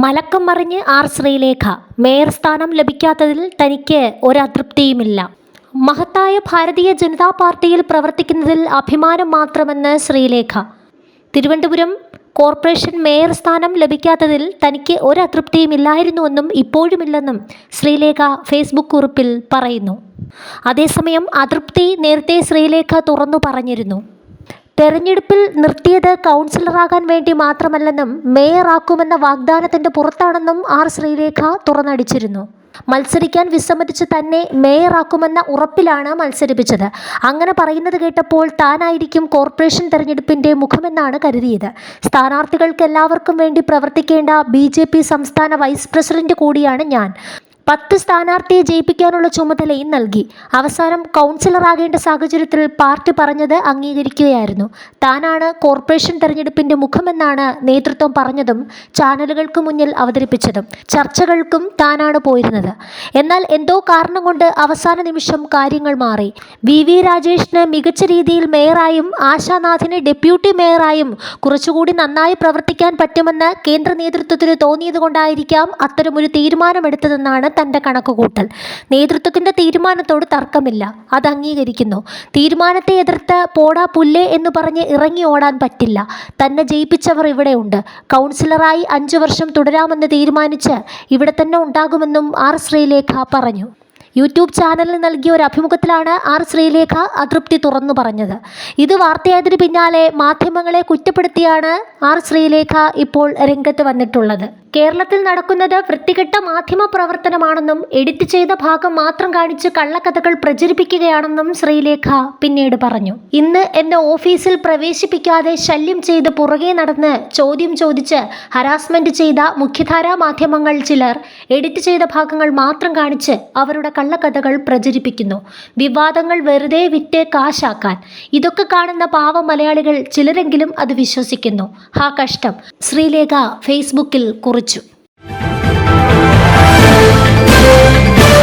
മലക്കം മറിഞ്ഞ് R Sreelekha. Mayor സ്ഥാനം ലഭിക്കാത്തതിൽ തനിക്ക് ഒരതൃപ്തിയുമില്ല. മഹത്തായ ഭാരതീയ ജനതാ പാർട്ടിയിൽ പ്രവർത്തിക്കുന്നതിൽ അഭിമാനം മാത്രമെന്ന് ശ്രീലേഖ. തിരുവനന്തപുരം കോർപ്പറേഷൻ മേയർ സ്ഥാനം ലഭിക്കാത്തതിൽ തനിക്ക് ഒരതൃപ്തിയുമില്ലായിരുന്നുവെന്നും ഇപ്പോഴുമില്ലെന്നും ശ്രീലേഖ ഫേസ്ബുക്ക് കുറിപ്പിൽ പറയുന്നു. അതേസമയം അതൃപ്തി നേരത്തെ ശ്രീലേഖ തുറന്നു പറഞ്ഞിരുന്നു. തെരഞ്ഞെടുപ്പിൽ നിർത്തിയത് കൗൺസിലറാകാൻ വേണ്ടി മാത്രമല്ലെന്നും മേയറാക്കുമെന്ന വാഗ്ദാനത്തിന്റെ പുറത്താണെന്നും ആർ ശ്രീലേഖ തുറന്നടിച്ചിരുന്നു. മത്സരിക്കാൻ വിസമ്മതിച്ച് തന്നെ മേയറാക്കുമെന്ന ഉറപ്പിലാണ് മത്സരിപ്പിച്ചത്. അങ്ങനെ പറയുന്നത് കേട്ടപ്പോൾ താനായിരിക്കും കോർപ്പറേഷൻ തെരഞ്ഞെടുപ്പിന്റെ മുഖമെന്നാണ് കരുതിയത്. സ്ഥാനാർത്ഥികൾക്ക് എല്ലാവർക്കും വേണ്ടി പ്രവർത്തിക്കേണ്ട BJP സംസ്ഥാന വൈസ് പ്രസിഡന്റ് കൂടിയാണ് ഞാൻ. 10 സ്ഥാനാർത്ഥിയെ ജയിപ്പിക്കാനുള്ള ചുമതലയും നൽകി. അവസാനം കൗൺസിലറാകേണ്ട സാഹചര്യത്തിൽ പാർട്ടി പറഞ്ഞത് അംഗീകരിക്കുകയായിരുന്നു. താനാണ് കോർപ്പറേഷൻ തെരഞ്ഞെടുപ്പിന്റെ മുഖമെന്നാണ് നേതൃത്വം പറഞ്ഞതും ചാനലുകൾക്ക് മുന്നിൽ അവതരിപ്പിച്ചതും. ചർച്ചകൾക്കും താനാണ് പോയിരുന്നത്. എന്നാൽ എന്തോ കാരണം കൊണ്ട് അവസാന നിമിഷം കാര്യങ്ങൾ മാറി. VV രാജേഷിന് മികച്ച രീതിയിൽ മേയറായും ആശാനാഥിന് ഡെപ്യൂട്ടി മേയറായും കുറച്ചുകൂടി നന്നായി പ്രവർത്തിക്കാൻ പറ്റുമെന്ന് കേന്ദ്ര നേതൃത്വത്തിന് തോന്നിയതുകൊണ്ടായിരിക്കാം അത്തരമൊരു തീരുമാനമെടുത്തതെന്നാണ് തൻ്റെ കണക്കുകൂട്ടൽ. നേതൃത്വത്തിൻ്റെ തീരുമാനത്തോട് തർക്കമില്ല, അത് അംഗീകരിക്കുന്നു. തീരുമാനത്തെ എതിർത്ത് പോടാ പുല്ലേ എന്ന് പറഞ്ഞ് ഇറങ്ങി ഓടാൻ പറ്റില്ല. തന്നെ ജയിപ്പിച്ചവർ ഇവിടെയുണ്ട്. കൗൺസിലറായി 5 വർഷം തുടരാമെന്ന് തീരുമാനിച്ച് ഇവിടെ തന്നെ ഉണ്ടാകുമെന്നും ആർ ശ്രീലേഖ പറഞ്ഞു. യൂട്യൂബ് ചാനലിന് നൽകിയ ഒരു അഭിമുഖത്തിലാണ് ആർ ശ്രീലേഖ അതൃപ്തി തുറന്നു പറഞ്ഞത്. ഇത് വാർത്തയായതിനു പിന്നാലെ മാധ്യമങ്ങളെ കുറ്റപ്പെടുത്തിയാണ് ആർ ശ്രീലേഖ ഇപ്പോൾ രംഗത്ത് വന്നിട്ടുള്ളത്. കേരളത്തിൽ നടക്കുന്നത് വൃത്തികെട്ട മാധ്യമ പ്രവർത്തനമാണെന്നും എഡിറ്റ് ചെയ്ത ഭാഗം മാത്രം കാണിച്ച് കള്ളക്കഥകൾ പ്രചരിപ്പിക്കുകയാണെന്നും ശ്രീലേഖ പിന്നീട് പറഞ്ഞു. ഇന്ന് എന്നെ ഓഫീസിൽ പ്രവേശിപ്പിക്കാതെ ശല്യം ചെയ്ത് പുറകെ നടന്ന് ചോദ്യം ചോദിച്ച് ഹരാസ്മെന്റ് ചെയ്ത മുഖ്യധാരാ മാധ്യമങ്ങൾ ചിലർ എഡിറ്റ് ചെയ്ത ഭാഗങ്ങൾ മാത്രം കാണിച്ച് അവരുടെ കള്ളക്കഥകൾ പ്രചരിപ്പിക്കുന്നു. വിവാദങ്ങൾ വെറുതെ വിറ്റ് കാശാക്കാൻ. ഇതൊക്കെ കാണുന്ന പാവ മലയാളികൾ ചിലരെങ്കിലും അത് വിശ്വസിക്കുന്നു. ഹാ കഷ്ടം, ശ്രീലേഖ ഫേസ്ബുക്കിൽ കുറിച്ചു.